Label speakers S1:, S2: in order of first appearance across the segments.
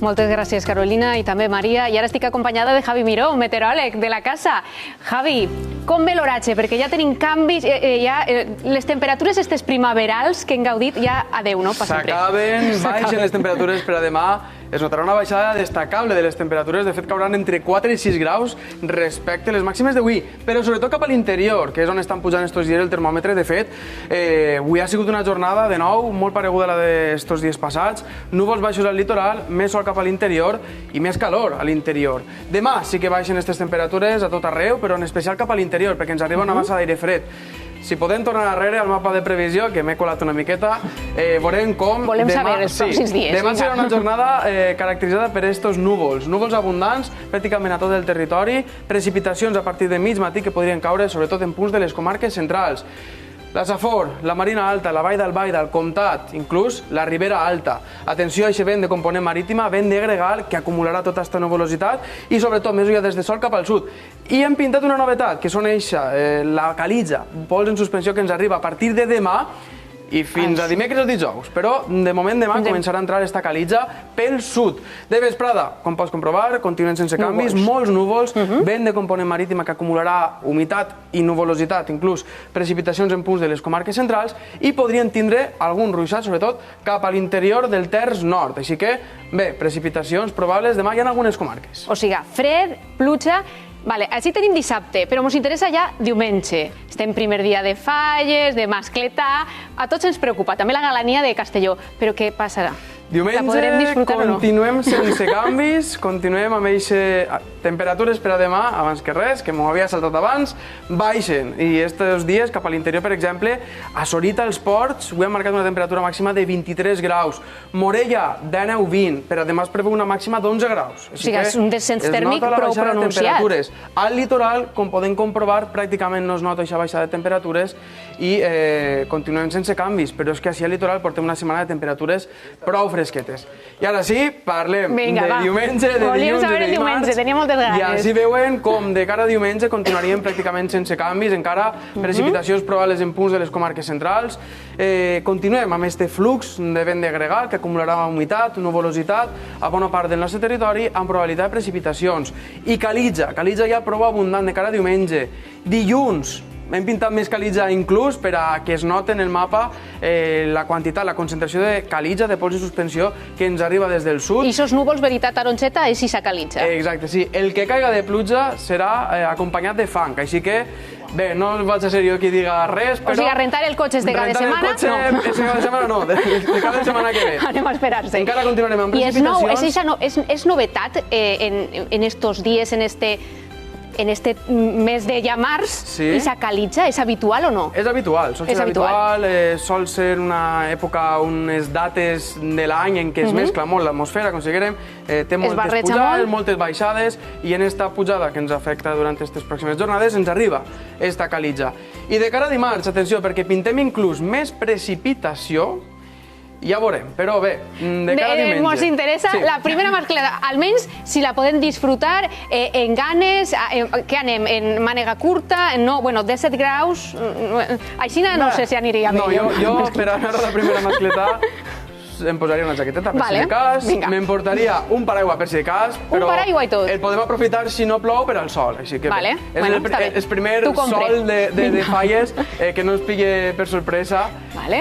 S1: Moltes gràcies, Carolina, i també Maria. I ara estic acompanyada de Javi Miró, meteoròleg de la casa. Javi, com ve l'oratge? Perquè ja tenim canvis, les temperatures aquestes primaverals que hem gaudit, ja adeu, no?
S2: S'acaben, baixen les temperatures per a demà. Es notarà una baixada destacable de les temperatures, de fet cauran entre 4 i 6 graus respecte a les màximes d'avui, però sobretot cap a l'interior, que és on estan pujant estos dies el termòmetre. De fet, avui ha sigut una jornada, de nou, molt pareguda a la d'estos dies passats, núvols baixos al litoral, més sol cap a l'interior i més calor a l'interior. Demà sí que baixen aquestes temperatures a tot arreu, però en especial cap a l'interior, perquè ens arriba una massa d'aire fred. Si podem tornar darrere al mapa de previsió, que m'he colat una miqueta, veurem com...
S1: Volem saber els pròxims dies.
S2: Demà serà una jornada caracteritzada per estos núvols. Núvols abundants pràcticament a tot el territori, precipitacions a partir de mig matí que podrien caure sobretot en punts de les comarques centrals. La Safor, la Marina Alta, la Vall d'Albaida, el Comtat, inclús la Ribera Alta. Atenció a aquest vent de component marítima, vent de gregal, que acumularà tota aquesta nuvolositat i sobretot més ullades de sol cap al sud. I hem pintat una novetat, que són la calitza, pols en suspensió que ens arriba a partir de demà i fins a dimecres o dijous. Però, de moment, demà començarà a entrar esta calitza pel sud. De vesprada, com pots comprovar, continuen sense canvis, molts núvols, vent de component marítima que acumularà humitat i nuvolositat, inclús precipitacions en punts de les comarques centrals, i podrien tindre algun ruixat, sobretot cap a l'interior del terç nord. Així que, bé, precipitacions probables demà hi ha en algunes comarques.
S1: O sigui, fred, pluja... Vale, així tenim dissabte, però ens interessa ja diumenge. Estem primer dia de falles, de mascletà, a tots ens preocupa, també la galania de Castelló. Però què passarà?
S2: Diumenge continuem sense canvis, continuem amb aquestes temperatures per a demà, abans que res, que m'ho havia saltat abans, baixen. I aquests dies, cap a l'interior, per exemple, a Sorita, als Ports, avui han marcat una temperatura màxima de 23 graus. Morella, 19-20, per a demà es preveu una màxima d'11 graus.
S1: O sigui, és un descens tèrmic prou pronunciat.
S2: Al litoral, com podem comprovar, pràcticament no es nota aquesta baixada de temperatures i continuem sense canvis, però és que així al litoral portem una setmana de temperatures prou fresquetes. I ara sí, parlem de diumenge, de dilluns i de dimarts.
S1: Tenia moltes ganes.
S2: I així veuen com de cara a diumenge continuaríem pràcticament sense canvis, encara precipitacions probables en punts de les comarques centrals. Continuem amb este flux de vent de gregal que acumularà humitat, nuvolositat a bona part del nostre territori amb probabilitat de precipitacions. I calitza ja prou abundant de cara a diumenge. Dilluns, hem pintat més calitza inclús per a que es noti en el mapa la quantitat, la concentració de calitza, de pols i suspensió que ens arriba des del sud.
S1: I esos núvols, veritat, taronxeta, és esa calitza.
S2: Exacte, sí. El que caiga de pluja serà acompanyat de fang, així que bé, no vaig a ser jo qui diga res, però...
S1: O sigui, rentar el cotxe este cada setmana, no.
S2: Este cada setmana no, de cada setmana que ve.
S1: Anem a esperar-se.
S2: Encara continuarem amb precipitacions.
S1: És novetat en estos dies, en este mes de ja març, esa calitza, és habitual o no?
S2: És habitual, sol ser una època, unes dates de l'any en què es mescla molt l'atmosfera, considerem, té moltes pujades, moltes baixades, i en esta pujada que ens afecta durant aquestes pròximes jornades ens arriba esta calitza. I de cara a dimarts, atenció, perquè pintem inclús més precipitació, ja veurem, però bé, de cara a diumenge.
S1: Ens interessa la primera mascleta, almenys si la podem disfrutar en ganes, què anem, en mànega curta, no, bueno, 17 graus, així no sé si aniria bé.
S2: No, jo per anar a la primera mascleta em posaria una jaqueteta per si de cas, m'emportaria un paraigua per si de cas, però el podem aprofitar si no plou per al sol, així que és el primer sol de falles que no es pille per sorpresa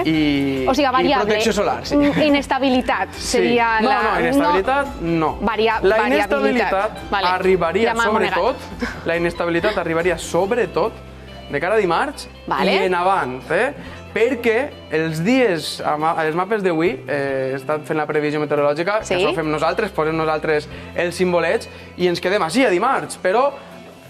S2: i protecció solar.
S1: Inestabilitat seria la...
S2: No, inestabilitat no. La inestabilitat arribaria sobretot de cara a dimarts i en avant, perquè els dies, els mapes d'avui, he estat fent la previsió meteorològica, que això ho fem nosaltres, posem nosaltres els simbolets i ens quedem així a dimarts, però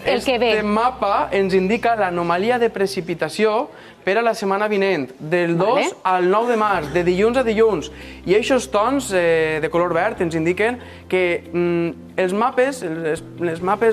S2: este mapa ens indica l'anomalia de precipitació per a la setmana vinent, del 2 al 9 de març, de dilluns a dilluns. I aquests tons de color verd ens indiquen que els mapes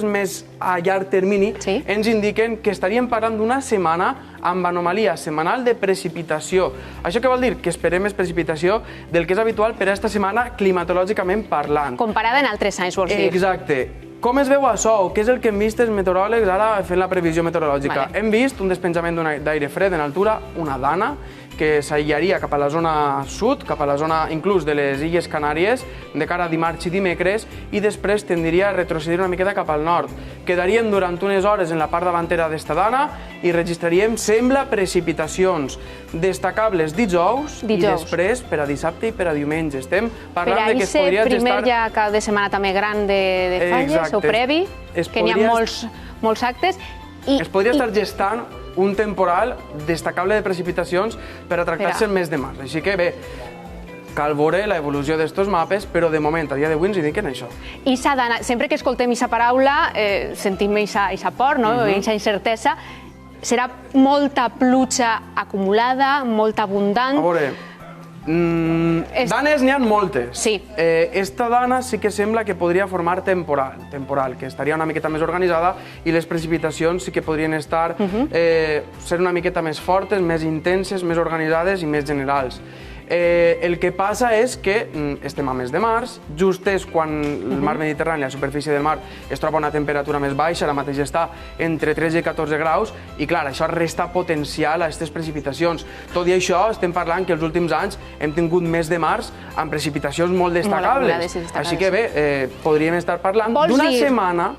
S2: més a llarg termini ens indiquen que estaríem parlant d'una setmana amb anomalia setmanal de precipitació. Això què vol dir? Que esperem més precipitació del que és habitual per a aquesta setmana climatològicament parlant.
S1: Comparada en altres anys, vols dir?
S2: Exacte. Com es veu això? Què és el que hem vist els meteoròlegs ara fent la previsió meteorològica? Hem vist un despenjament d'aire fred en altura, una dana, que s'aïllaria cap a la zona sud, cap a la zona inclús de les Illes Canàries, de cara a dimarts i dimecres, i després tendria a retrocedir una miqueta cap al nord. Quedaríem durant unes hores en la part davantera d'esta dana i registraríem, sembla, precipitacions destacables dijous i després per a dissabte i per a diumenge. Estem parlant de que es podria gestar...
S1: Per a primer ja cap de setmana també gran de falles o previ, que n'hi ha molts actes.
S2: Es podria estar gestant un temporal destacable de precipitacions per a tractar-se el mes de març. Així que bé, cal veure l'evolució d'estos mapes, però de moment, a dia d'avui, ens indiquen això.
S1: I s'ha d'anar, sempre que escoltem aquesta paraula, sentim aquesta por, aquesta incertesa. Serà molta pluja acumulada, molt abundant?
S2: A veure, danes n'hi ha moltes.
S1: Sí.
S2: Esta dana sí que sembla que podria formar temporal, que estaria una miqueta més organitzada i les precipitacions sí que podrien estar ser una miqueta més fortes, més intenses, més organitzades i més generals. El que passa és que estem a mes de març, just és quan el mar Mediterrani, la superfície del mar, es troba a una temperatura més baixa, ara mateix està entre 13 i 14 graus, i clar, això resta potencial a aquestes precipitacions. Tot i això, estem parlant que els últims anys hem tingut mes de març amb precipitacions molt destacables. Així que bé, podríem estar parlant d'una setmana,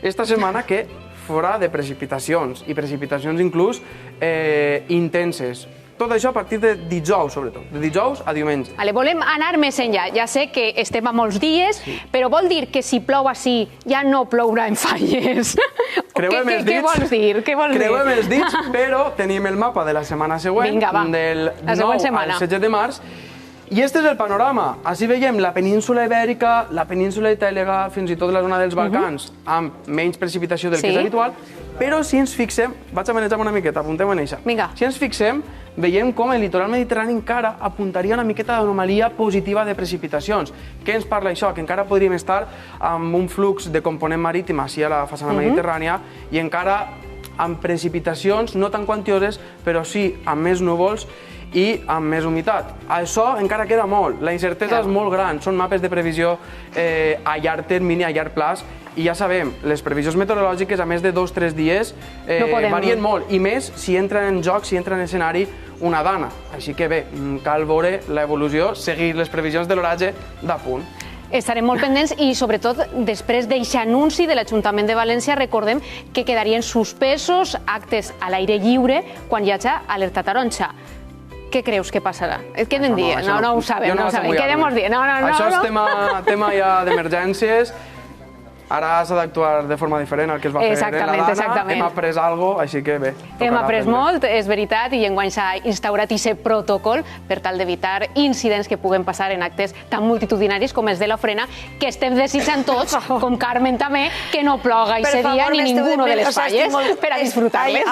S2: esta setmana, que fora de precipitacions, i precipitacions inclús intenses. Tot això a partir de dijous, sobretot. De dijous a diumenge.
S1: Volem anar més enllà. Ja sé que estem a molts dies, però vol dir que si plou així ja no plourà en falles?
S2: Creuem els dits.
S1: Què vols dir?
S2: Creuem els dits, però tenim el mapa de la setmana següent, del 9 al 16 de març, i este és el panorama. Així veiem la península Ibèrica, la península itàlica, fins i tot la zona dels Balcans, amb menys precipitació del que és habitual, però si ens fixem, vaig a manejar una miqueta, apuntem en això. Si ens fixem, veiem com el litoral mediterrani encara apuntaria una miqueta d'anomalia positiva de precipitacions. Què ens parla això? Que encara podríem estar amb un flux de component marítim així a la façana mediterrània i encara amb precipitacions no tan quantioses, però sí amb més núvols i amb més humitat. Això encara queda molt, la incertesa és molt gran, són mapes de previsió a llarg termini, a llarg plaç, i ja sabem, les previsions meteorològiques a més de 2 o 3 dies varien molt, i més si entra en joc, si entra en escenari una dana. Així que bé, cal veure l'evolució, seguir les previsions de l'oratge d'apunt.
S1: Estarem molt pendents i, sobretot, després d'aquest anunci de l'Ajuntament de València, recordem que quedarien suspesos actes a l'aire lliure quan hi hagi alerta taronja. Què creus que passarà? Què n'en dir? No ho sabem, no ho sabem. Què demos dir?
S2: Això és tema ja d'emergències. Ara s'ha d'actuar de forma diferent al que es va fer en la dana. Hem après alguna cosa, així que bé.
S1: Hem après molt, és veritat, i enguany s'ha instaurat aquest protocol per tal d'evitar incidents que puguen passar en actes tan multitudinaris com els de l'ofrena, que estem desitjant tots, com Carmen també, que no ploga aquest dia ni ningú de les falles per a disfrutar-les.